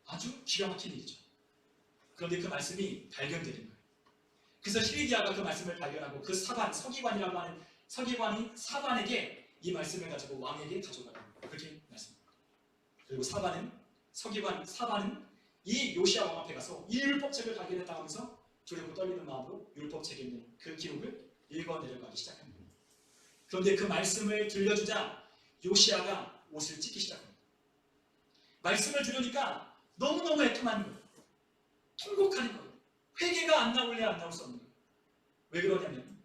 A: 아주 기가 막힌 일이죠. 그런데 그 말씀이 발견되는 거예요. 그래서 힐기야가 그 말씀을 발견하고 그 서기관이라고 하는 서기관이 사반에게 이 말씀을 가지고 왕에게 가져가는 거예요. 그렇게 말씀합니다. 그리고 사반은 이 요시야 왕 앞에 가서 이 율법책을 발견했다고 하면서 두렵고 떨리는 마음으로 율법책에 있는 그 기록을 읽어 내려가기 시작합니다. 그런데 그 말씀을 들려주자 요시야가 옷을 찢기 시작합니다. 말씀을 들으니까 너무너무 애통하는 거예요. 통곡하는 거예요. 회개가 안 나올 수 없는 거예요. 왜 그러냐면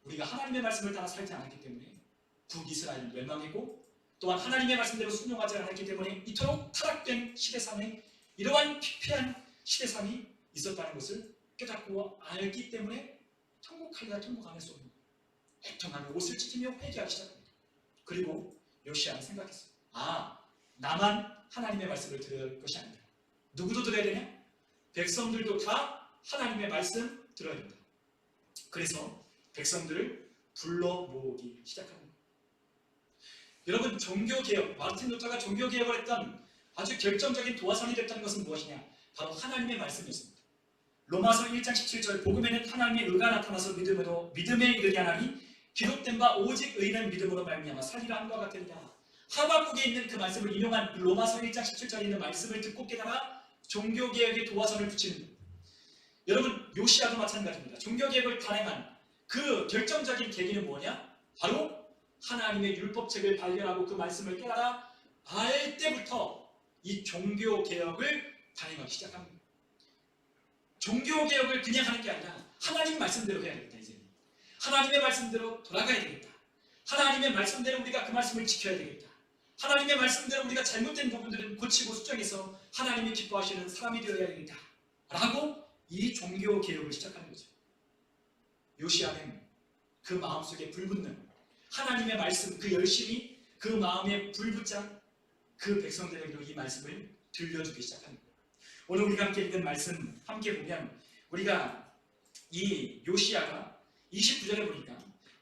A: 우리가 하나님의 말씀을 따라 살지 않았기 때문에 북이스라엘은 멸망했고 또한 하나님의 말씀대로 순종하지 않았기 때문에 이토록 타락된 시대상에 이러한 피폐한 시대상이 있었다는 것을 깨닫고 알기 때문에 통곡하기가 통곡 안 할 수 없는 거예요. 애통하며 옷을 찢으며 회개하기 시작합니다. 그리고 요시야는 생각했어요. 나만 하나님의 말씀을 들을 것이 아니다. 누구도 들어야 되냐? 백성들도 다 하나님의 말씀 들어야 된다. 그래서 백성들을 불러 모으기 시작합니다. 여러분, 종교개혁, 마르틴 루터가 종교개혁을 했던 아주 결정적인 도화선이 됐던 것은 무엇이냐? 바로 하나님의 말씀이었습니다. 로마서 1장 17절 복음에는 하나님의 의가 나타나서 믿음에 이르게 하나니 기록된 바 오직 의인은 믿음으로 말미암아 살리라 함과 같으리라. 하박국에 있는 그 말씀을 인용한 로마서 1장 17절에 있는 말씀을 듣고 깨달아 종교개혁의 도화선을 붙이는 것. 여러분, 요시야도 마찬가지입니다. 종교개혁을 단행한 그 결정적인 계기는 뭐냐? 바로 하나님의 율법책을 발견하고 그 말씀을 깨달아 알 때부터 이 종교개혁을 단행하기 시작합니다. 종교개혁을 그냥 하는 게 아니라 하나님 말씀대로 해야 되겠다. 이제 하나님의 말씀대로 돌아가야 되겠다. 하나님의 말씀대로 우리가 그 말씀을 지켜야 되겠다. 하나님의 말씀대로 우리가 잘못된 부분들은 고치고 수정해서 하나님이 기뻐하시는 사람이 되어야 되겠다 라고 이 종교개혁을 시작하는 거죠. 요시야는 그 마음속에 불붙는 하나님의 말씀, 그 열심이 그 마음에 불붙자 그 백성들에게도 이 말씀을 들려주기 시작합니다. 오늘 우리가 함께 읽은 말씀 함께 보면 우리가 이 요시야가 29절에 보니까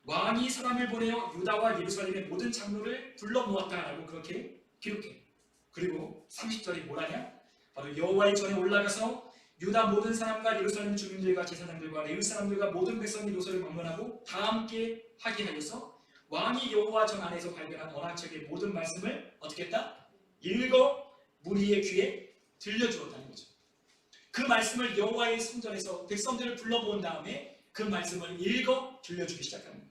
A: 왕이 사람을 보내어 유다와 예루살렘의 모든 장로를 불러 모았다라고 그렇게 기록해. 그리고 30절이 뭐라냐? 바로 여호와의 전에 올라가서 유다 모든 사람과 예루살렘 주민들과 제사장들과 레위 사람들과 모든 백성이 노소를 방문하고 다 함께 하게 하여서 왕이 여호와 전 안에서 발견한 언약책의 모든 말씀을 어떻게 했다? 읽어 무리의 귀에 들려주었다는 거죠. 그 말씀을 여호와의 성전에서 백성들을 불러 모은 다음에 그 말씀을 읽어 들려주기 시작합니다.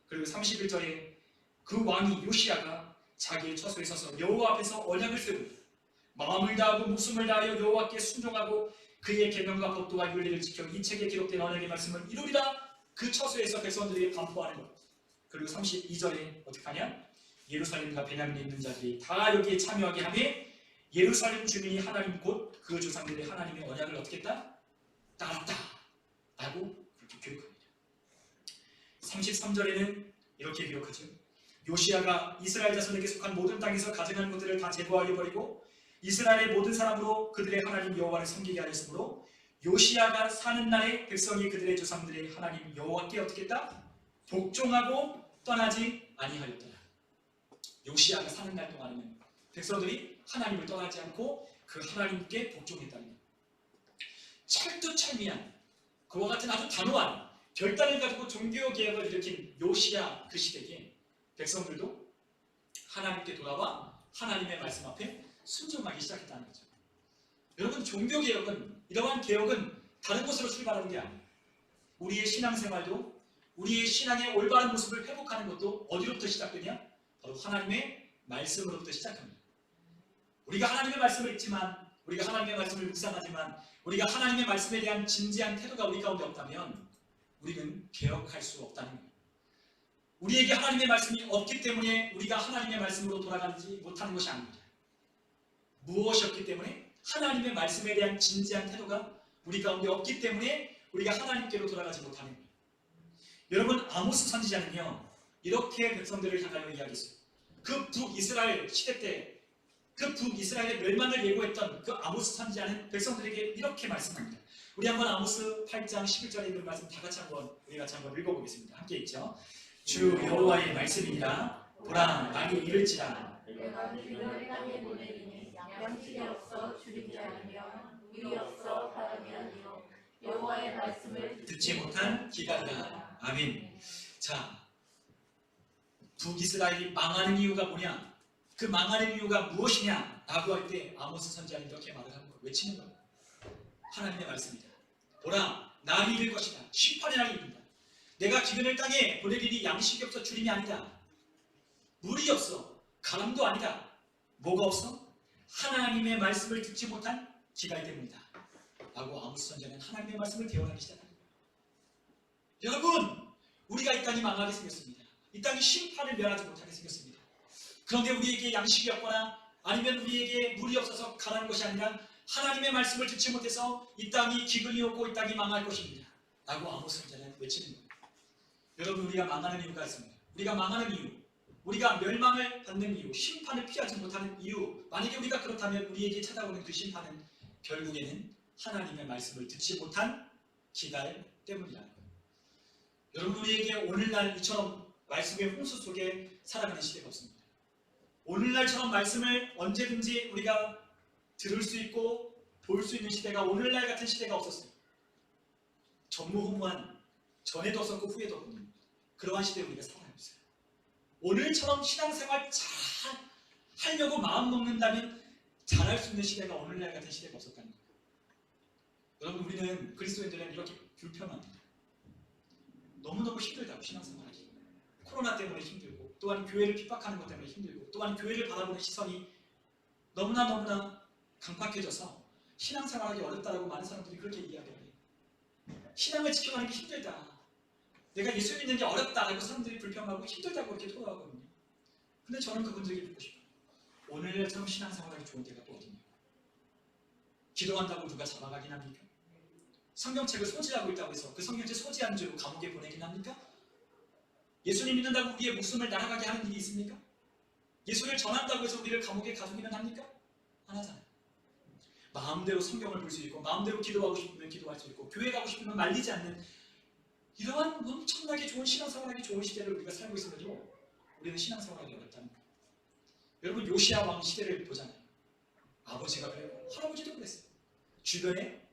A: 그리고 31절에 그 왕이 요시야가 자기의 처소에 서서 여호와 앞에서 언약을 세우고 마음을 다하고 목숨을 다하여 여호와께 순종하고 그의 계명과 법도와 윤리를 지켜 이 책에 기록된 언약의 말씀을 이루리라 그 처소에서 백성들에게 반포하는 것. 그리고 32절에 어떻게 하냐? 예루살렘과 베냐민에 있는 자들이 다 여기에 참여하게 하되 예루살렘 주민이 하나님 곧 그 조상들의 하나님의 언약을 어떻게 했다? 따랐다 라고 그렇게 기록합니다. 33절에는 이렇게 기록하죠. 요시야가 이스라엘 자손에게 속한 모든 땅에서 가져간 것들을 다 제거하여 버리고 이스라엘의 모든 사람으로 그들의 하나님 여호와를 섬기게 하였으므로 요시야가 사는 날에 백성이 그들의 조상들의 하나님 여호와께 어떻게 했다? 복종하고 떠나지 아니하였더라. 요시야가 사는 날 동안에는 백성들이 하나님을 떠나지 않고 그 하나님께 복종했다는 것. 철두철미한 그와 같은 아주 단호한 결단을 가지고 종교개혁을 일으킨 요시야 그 시대에 백성들도 하나님께 돌아와 하나님의 말씀 앞에 순종하기 시작했다는 거죠. 여러분, 종교개혁은, 이러한 개혁은 다른 곳으로 출발하는 게 아니에요. 우리의 신앙생활도, 우리의 신앙의 올바른 모습을 회복하는 것도 어디로부터 시작되냐? 바로 하나님의 말씀으로부터 시작합니다. 우리가 하나님의 말씀을 읽지만, 우리가 하나님의 말씀을 묵상하지만, 우리가 하나님의 말씀에 대한 진지한 태도가 우리 가운데 없다면 우리는 개혁할 수 없다는 거예요. 우리에게 하나님의 말씀이 없기 때문에 우리가 하나님의 말씀으로 돌아가지 못하는 것이 아닙니다. 무엇이 없기 때문에? 하나님의 말씀에 대한 진지한 태도가 우리 가운데 없기 때문에 우리가 하나님께로 돌아가지 못하는 거예요. 여러분, 아모스 선지자는요 이렇게 백성들을 향하여 이야기했어요. 그 북이스라엘 시대 때 그 북이스라엘의 멸망을 예고했던 그 아모스 선지자는 백성들에게 이렇게 말씀합니다. 우리 한번 아모스 8장 11절에 있는 말씀 다 같이 우리 같이 한번 읽어보겠습니다. 함께 읽죠. 주 여호와의 말씀이니라. 보라, 나니 이를지라.
B: 내가 그들을 땅에 보내리니 양식이 없어 줄이지 않으며 물이 없어 바람이 아니요 여호와의 말씀을
A: 듣지 못한 기갈이라. 아멘. 자, 북이스라엘이 망하는 이유가 뭐냐? 그 망하는 이유가 무엇이냐? 라고 할 때 아모스 선지자는 이렇게 말을 하는 거예요. 외치는 거예요. 하나님의 말씀이다. 보라, 날이 이를 것이다. 심판의 날이 이른다. 내가 기근을 땅에 보내리니 양식이 없어 주림이 아니다. 물이 없어 가람도 아니다. 뭐가 없어? 하나님의 말씀을 듣지 못한 기갈 때문이다. 라고 아모스 선지자는 하나님의 말씀을 대언하기 시작합니다. 여러분, 우리가 이 땅이 망하게 생겼습니다. 이 땅이 심판을 면하지 못하게 생겼습니다. 그런데 우리에게 양식이 없거나 아니면 우리에게 물이 없어서 가라는 것이 아니라 하나님의 말씀을 듣지 못해서 이 땅이 기근이 오고 이 땅이 망할 것입니다. 라고 아모스 선지자는 외치는 거예요. 여러분, 우리가 망하는 이유가 있습니다. 우리가 망하는 이유, 우리가 멸망을 받는 이유, 심판을 피하지 못하는 이유, 만약에 우리가 그렇다면 우리에게 찾아오는 그 심판은 결국에는 하나님의 말씀을 듣지 못한 기갈 때문이라는 거예요. 여러분, 우리에게 오늘날 이처럼 말씀의 홍수 속에 살아가는 시대가 없습니다. 오늘날처럼 말씀을 언제든지 우리가 들을 수 있고 볼 수 있는 시대가 오늘날 같은 시대가 없었어요. 전무후무한, 전에도 없었고 후에도 없는 그러한 시대에 우리가 살아가고 있어요. 오늘처럼 신앙생활 잘 하려고 마음 먹는다면 잘할 수 있는 시대가 오늘날 같은 시대가 없었다는 거예요. 여러분, 우리는 그리스도인들은 이렇게 불편합니다. 너무너무 힘들다고 신앙생활하기. 코로나 때문에 힘들고, 또한 교회를 핍박하는 것 때문에 힘들고, 또한 교회를 바라보는 시선이 너무나 강팍해져서 신앙생활하기 어렵다라고 많은 사람들이 그렇게 이야기해요. 신앙을 지켜가는 게 힘들다, 내가 예수 믿는 게 어렵다라고 사람들이 불평하고 힘들다고 그렇게 토로하거든요. 근데 저는 그분들에게 묻고 싶어요. 오늘처럼 신앙생활하기 좋은 데가 또 어디냐? 기도한다고 누가 잡아가긴 합니까? 성경책을 소지하고 있다고 해서 그 성경책 소지한 죄로 감옥에 보내긴 합니까? 예수님 믿는다고 우리의 목숨을 날아가게 하는 일이 있습니까? 예수를 전한다고 해서 우리를 감옥에 가두기는 합니까? 안 하잖아요. 마음대로 성경을 볼 수 있고, 마음대로 기도하고 싶으면 기도할 수 있고, 교회 가고 싶으면 말리지 않는 이러한 엄청나게 좋은 신앙생활하기 좋은 시대를 우리가 살고 있음에도 우리는 신앙생활하기 어렵다는 거예요. 여러분, 요시야 왕 시대를 보잖아요. 아버지가 그랬고 할아버지도 그랬어요. 주변에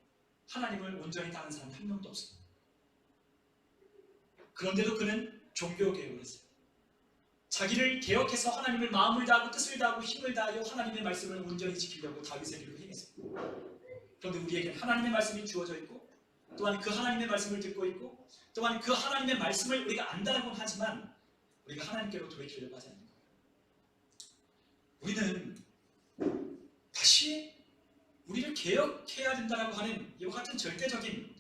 A: 하나님을 온전히 따르는 사람이 한 명도 없어요. 그런데도 그는 종교개혁을 했어요. 자기를 개혁해서 하나님을 마음을 다하고 뜻을 다하고 힘을 다하여 하나님의 말씀을 온전히 지키려고 다윗의 길로 행했어요. 그런데 우리에게는 하나님의 말씀이 주어져 있고, 또한 그 하나님의 말씀을 듣고 있고, 또한 그 하나님의 말씀을 우리가 안다라고는 하지만 우리가 하나님께로 돌이키려고 하지 않는 거예요. 우리는 다시 우리를 개혁해야 된다라고 하는 이와 같은 절대적인,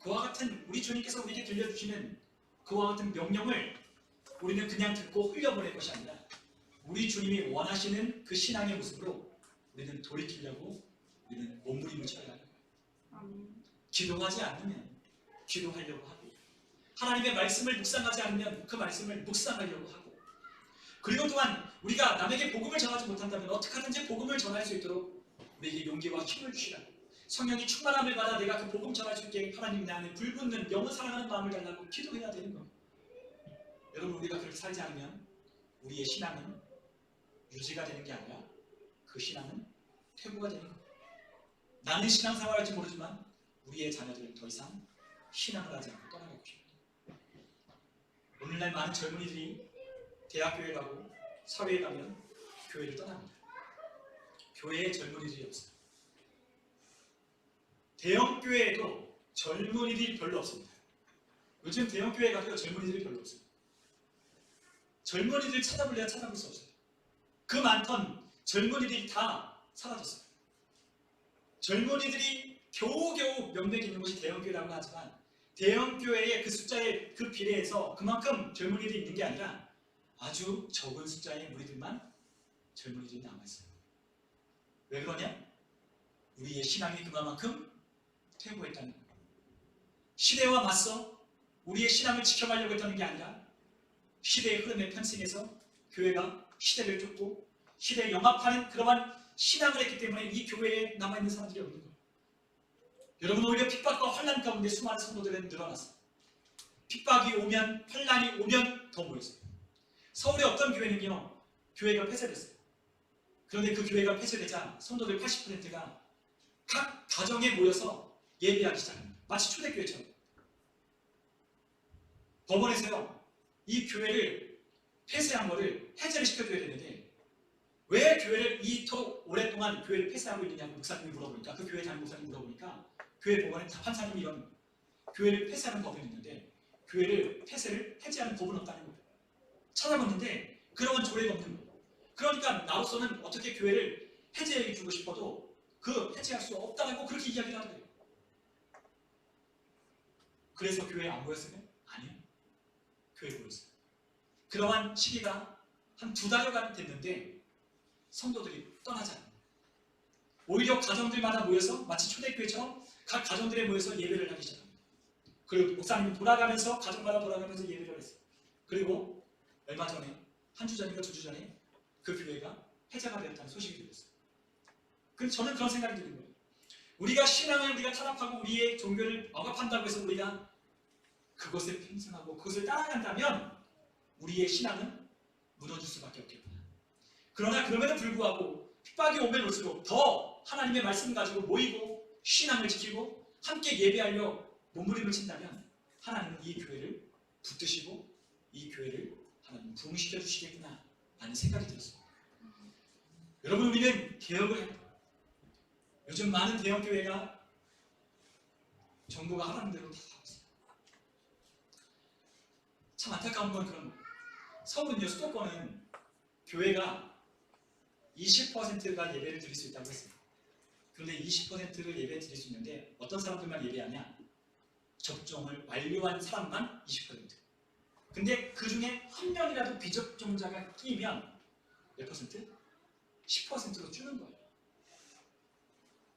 A: 그와 같은 우리 주님께서 우리에게 들려주시는 그와 같은 명령을 우리는 그냥 듣고 흘려보낼 것이 아니라 우리 주님이 원하시는 그 신앙의 모습으로 우리는 돌이키려고, 우리는 몸부림을 쳐야 하는 거예요. 기도하지 않으면 기도하려고 하고, 하나님의 말씀을 묵상하지 않으면 그 말씀을 묵상하려고 하고, 그리고 또한 우리가 남에게 복음을 전하지 못한다면 어떻게 하든지 복음을 전할 수 있도록 우리에게 용기와 힘을 주시라고, 성령이 충만함을 받아 내가 그 복음 전할 수 있게 하나님 내 안에 불붙는 영을 사랑하는 마음을 달라고 기도해야 되는 거예요. 여러분, 우리가 그렇게 살지 않으면 우리의 신앙은 유지가 되는 게 아니라 그 신앙은 퇴보가 되는 거예요. 나는 신앙생활 할지 모르지만 우리의 자녀들은 더 이상 신앙을 하지 않고 떠나가고 싶어요. 오늘날 많은 젊은이들이 대학교에 가고 사회에 가면 교회를 떠납니다. 교회에 젊은이들이 없어요. 대형교회에도 젊은이들이 별로 없습니다. 요즘 대형교회에 가도 젊은이들이 별로 없어요. 젊은이들 찾아볼래야 찾아볼 수 없어요. 그 많던 젊은이들이 다 사라졌어요. 젊은이들이 겨우겨우 명백이 있는 곳이 대형교회라고 하지만 대형교회의 그 숫자에 그 비례해서 그만큼 젊은이들이 있는 게 아니라 아주 적은 숫자의 무리들만 젊은이들이 남아있어요. 왜 그러냐? 우리의 신앙이 그만큼 퇴보했다는 거예요. 시대와 맞서 우리의 신앙을 지켜가려고 했다는 게 아니라 시대의 흐름에 편승해서 교회가 시대를 쫓고 시대에 영합하는 그러한 신앙을 했기 때문에 이 교회에 남아있는 사람들이 없는 거예요. 여러분, 오히려 핍박과 환난 가운데 수많은 성도들은 늘어났어요. 핍박이 오면, 환난이 오면 더 모였어요. 서울의 어떤 교회는요, 교회가 폐쇄됐어요. 그런데 그 교회가 폐쇄되자 성도들 80%가 각 가정에 모여서 예배하기 시작합니다. 마치 초대교회처럼. 법원에서요, 이 교회를 폐쇄한 거를 해제를 시켜줘야 되는데 왜 교회를 이토록 오랫동안 교회를 폐쇄하고 있느냐고 목사님이 물어보니까, 그 교회 담임 목사님이 물어보니까 교회 법원에 판사님이 이런 교회를 폐쇄하는 법은 있는데 교회를 폐쇄를 해제하는 법은 없다는 거예요. 찾아봤는데 그런 조례가 없는 거예요. 그러니까 나로서는 어떻게 교회를 해제해 주고 싶어도 그 해제할 수 없다고 그렇게 이야기를 하는 거예요. 그래서 교회에 안 모였어요? 아니요. 교회에 모였어요. 그러한 시기가 한 2달여간 됐는데 성도들이 떠나지 않아요. 오히려 가정들마다 모여서 마치 초대교회처럼 각 가정들에 모여서 예배를 하기 시작합니다. 그리고 목사님이 돌아가면서 가정마다 돌아가면서 예배를 했어요. 그리고 얼마 전에, 한 주 전인가 2주 전에 그 교회가 해제가 되었다는 소식이 들렸어요. 그래서 저는 그런 생각이 드는 거예요. 우리가 신앙을 우리가 탄압하고 우리의 종교를 억압한다고 해서 우리가 그것에 편승하고 그것을 따라간다면 우리의 신앙은 무너질 수밖에 없겠구나. 그러나 그럼에도 불구하고 핍박이 오면 올수록 더 하나님의 말씀 가지고 모이고 신앙을 지키고 함께 예배하려 몸부림을 친다면 하나님은 이 교회를 붙드시고 이 교회를 하나님 부흥시켜 주시겠구나 라는 생각이 들었습니다. 여러분, 우리는 개혁을 해야 돼요. 요즘 많은 대형교회가 정부가 하라는 대로 다 하고 있어요. 참 안타까운 건 그런 거예요. 서울은요, 수도권은 교회가 20%가 예배를 드릴 수 있다고 했어요. 그런데 20%를 예배 드릴 수 있는데 어떤 사람들만 예배하냐? 접종을 완료한 사람만 20%. 근데 그 중에 한 명이라도 비접종자가 끼면 몇 퍼센트? 10%로 줄는 거예요.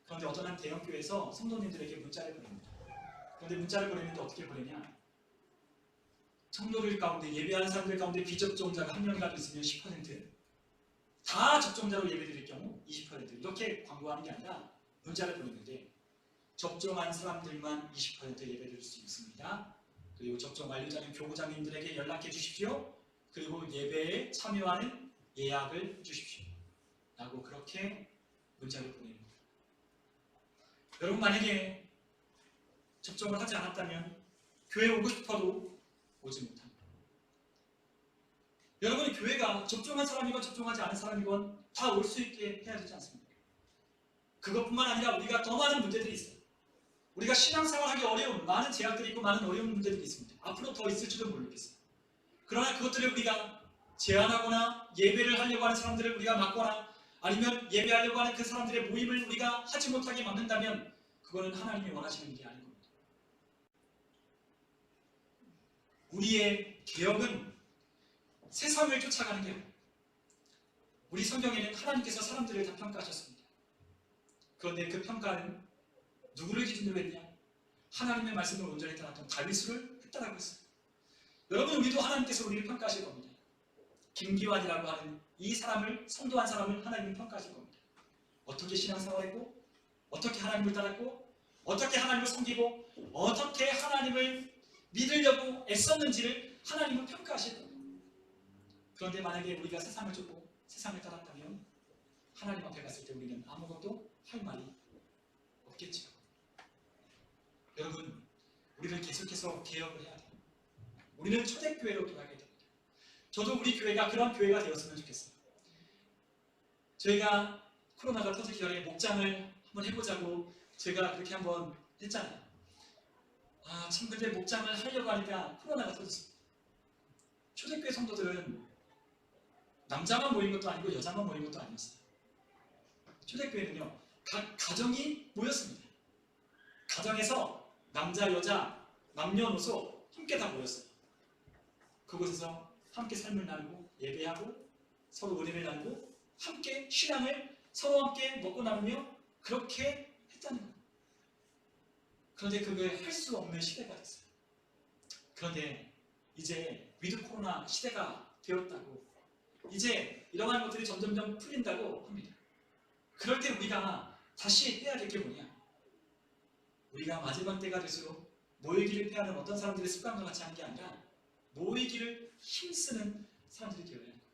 A: 그런데 어떤 한 대형교회에서 성도님들에게 문자를 보냅니다. 그런데 문자를 보내는데 어떻게 보내냐? 성도들 가운데, 예배하는 사람들 가운데 비접종자가 한 명이라도 있으면 10%, 다 접종자로 예배드릴 경우 20%, 이렇게 광고하는 게 아니라 문자를 보냈는데 접종한 사람들만 20% 예배드릴 수 있습니다. 그리고 접종 완료자는 교구장님들에게 연락해 주십시오. 그리고 예배에 참여하는 예약을 주십시오. 라고 그렇게 문자를 보내는 거예요. 여러분, 만약에 접종을 하지 않았다면 교회에 오고 싶어도 오지 못합니다. 여러분이 교회가 접종한 사람이건 접종하지 않은 사람이건 다 올 수 있게 해야 되지 않습니까? 그것뿐만 아니라 우리가 더 많은 문제들이 있어요. 우리가 신앙생활하기 어려운 많은 제약들이 있고 많은 어려운 문제들이 있습니다. 앞으로 더 있을지도 모르겠어요. 그러나 그것들을 우리가 제한하거나 예배를 하려고 하는 사람들을 우리가 막거나 아니면 예배하려고 하는 그 사람들의 모임을 우리가 하지 못하게 막는다면 그거는 하나님이 원하시는 일이 아닌 겁니다. 우리의 개혁은 세상을 쫓아가는 게 아니에요. 우리 성경에는 하나님께서 사람들을 다 평가하셨습니다. 그런데 그 평가는 누구를 기준으로 했냐? 하나님의 말씀을 온전히 따랐던 다윗을 했다라고 했어요. 여러분, 우리도 하나님께서 우리를 평가하실 겁니다. 김기환이라고 하는 이 사람을, 성도한 사람을 하나님은 평가하실 겁니다. 어떻게 신앙생활했고, 어떻게 하나님을 따랐고, 어떻게 하나님을 섬기고, 어떻게 하나님을 믿으려고 애썼는지를 하나님은 평가하실 겁니다. 그런데 만약에 우리가 세상을 쫓고 세상을 따랐다면 하나님 앞에 갔을 때 우리는 아무것도 할 말이 없겠지요. 여러분, 우리는 계속해서 개혁을 해야 돼요. 우리는 초대교회로 돌아가야 됩니다. 저도 우리 교회가 그런 교회가 되었으면 좋겠어요. 저희가 코로나가 터지기 전에 목장을 한번 해보자고 제가 그렇게 한번 했잖아요. 참, 근데 목장을 하려고 하니까 코로나가 터졌어요. 초대교회 성도들은 남자만 모인 것도 아니고 여자만 모인 것도 아니었어요. 초대교회는요, 각 가정이 모였습니다. 가정에서 남자, 여자, 남녀노소 함께 다 모였어요. 그곳에서 함께 삶을 나누고 예배하고 서로 은혜를 나누고 함께 신앙을 서로 함께 먹고 나누며 그렇게 했다는 거예요. 그런데 그걸 할 수 없는 시대가 됐어요. 그런데 이제 위드 코로나 시대가 되었다고, 이제 이러한 것들이 점점점 풀린다고 합니다. 그럴 때 우리가 다시 해야 될 게 뭐냐? 우리가 마지막 때가 될수록 모이기를 피하는 어떤 사람들의 습관과 같이 하는 게 아니라 모이기를 힘쓰는 사람들이 되어야 하는 거예요.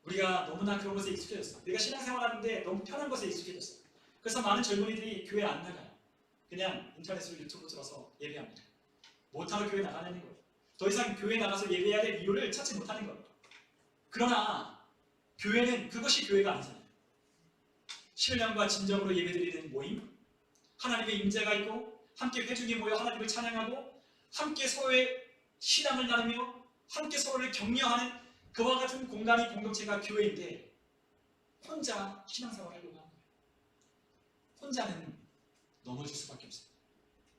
A: 우리가 너무나 그런 것에 익숙해졌어요. 우리가 신앙생활하는데 너무 편한 것에 익숙해졌어요. 그래서 많은 젊은이들이 교회 안 나가요. 그냥 인터넷으로 유튜브 들어서 예배합니다. 못하러 교회 나가는 거예요. 더 이상 교회 나가서 예배해야 될 이유를 찾지 못하는 거예요. 그러나 교회는 그것이 교회가 아니잖아요. 신령과 진정으로 예배드리는 모임, 하나님의 임재가 있고 함께 회중이 모여 하나님을 찬양하고 함께 서로의 신앙을 나누며 함께 서로를 격려하는 그와 같은 공간이 공동체가 교회인데 혼자 신앙생활을 하려고 하는 거예요. 혼자는 넘어질 수밖에 없어요.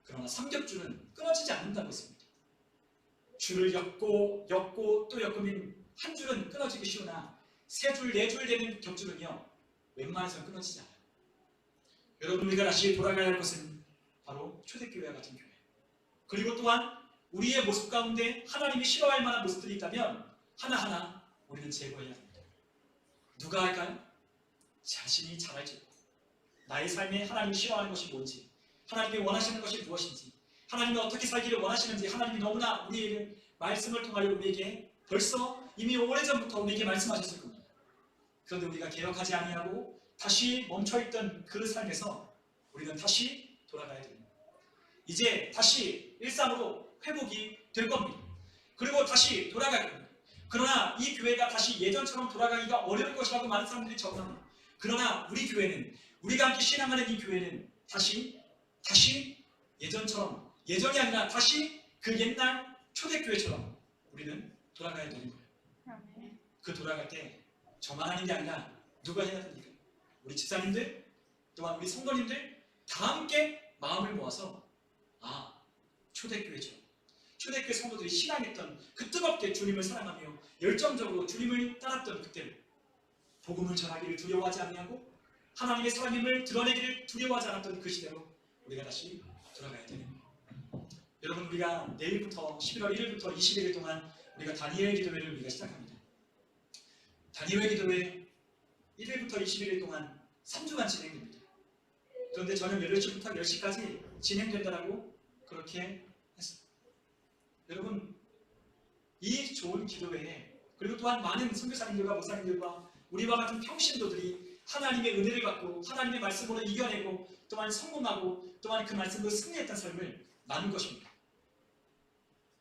A: 그러나 삼겹줄은 끊어지지 않는다고 했습니다. 줄을 엮고 또 엮으면 한 줄은 끊어지기 쉬우나 세 줄, 네 줄 되는 겹줄은요 웬만해서는 끊어지지 않아요. 여러분, 우리가 다시 돌아가야 할 것은 바로 초대교회와 같은 교회, 그리고 또한 우리의 모습 가운데 하나님이 싫어할 만한 모습들이 있다면 하나하나 우리는 제거해야 합니다. 누가 할까요? 자신이 잘 알죠. 나의 삶에 하나님이 싫어하는 것이 뭔지, 하나님이 원하시는 것이 무엇인지, 하나님이 어떻게 살기를 원하시는지 하나님이 너무나 우리에게 말씀을 통하여 우리에게 벌써 이미 오래전부터 우리에게 말씀하셨을 겁니다. 그런데 우리가 개혁하지 아니하고 다시 멈춰있던 그 삶에서 우리는 다시 돌아가야 됩니다. 이제 다시 일상으로 회복이 될 겁니다. 그리고 다시 돌아갈 겁니다. 그러나 이 교회가 다시 예전처럼 돌아가기가 어려울 것이라고 많은 사람들이 적합니다. 그러나 우리 교회는, 우리가 함께 신앙하는 이 교회는 다시 예전처럼, 예전이 아니라 다시 그 옛날 초대교회처럼 우리는 돌아가야 되는 거예요. 그 돌아갈 때 저만 하는 게 아니라 누가 해야 됩니까? 우리 집사님들 또한 우리 성도님들 다 함께 마음을 모아서 초대교회죠. 초대교회 성도들이 신앙했던 그 뜨겁게 주님을 사랑하며 열정적으로 주님을 따랐던 그때 복음을 전하기를 두려워하지 아니하고 하나님의 살아님을 드러내기를 두려워하지 않았던 그 시대로 우리가 다시 돌아가야 되는 거예요. 여러분, 우리가 내일부터 11월 1일부터 21일 동안 우리가 다니엘 기도회를 우리가 시작합니다. 다니엘 기도회 1일부터 21일 동안 3주간 진행됩니다. 그런데 저녁 8시부터 10시까지 진행된다라고 그렇게 했어요. 여러분, 이 좋은 기도회에 그리고 또한 많은 선교사님들과 목사님들과 우리와 같은 평신도들이 하나님의 은혜를 받고 하나님의 말씀으로 이겨내고 또한 성공하고 또한 그 말씀으로 승리했던 삶을 나눈 것입니다.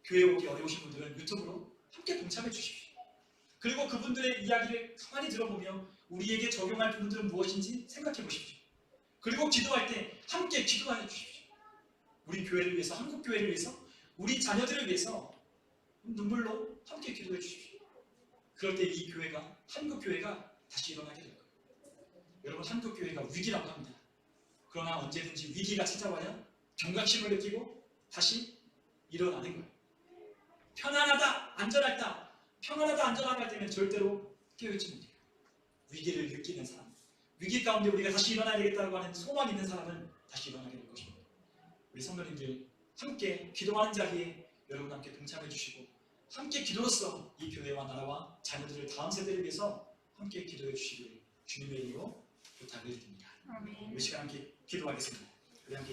A: 교회 오기 어려우신 분들은 유튜브로 함께 동참해 주십시오. 그리고 그분들의 이야기를 가만히 들어보며 우리에게 적용할 부분들은 무엇인지 생각해 보십시오. 그리고 기도할 때 함께 기도하여 주십시오. 우리 교회를 위해서, 한국 교회를 위해서, 우리 자녀들을 위해서 눈물로 함께 기도해 주십시오. 그럴 때 이 교회가, 한국 교회가 다시 일어나게 될 거예요. 여러분, 한국 교회가 위기라고 합니다. 그러나 언제든지 위기가 찾아와야 경각심을 느끼고 다시 일어나는 거예요. 편안하다, 안전하다, 평안하다, 안전하다 할 때는 절대로 깨어있지 못해요. 위기를 느끼는 사람, 위기 가운데 우리가 다시 일어나야 되겠다고 하는 소망이 있는 사람은 다시 일어나게 될 것입니다. 우리 성도님들 함께 기도하는 자리에 여러분 함께 동참해 주시고 함께 기도로서 이 교회와 나라와 자녀들을 다음 세대를 위해서 함께 기도해 주시기를 주님의 이름으로 부탁을 드립니다. 우리 시간 함께 기도하겠습니다. 우리 함께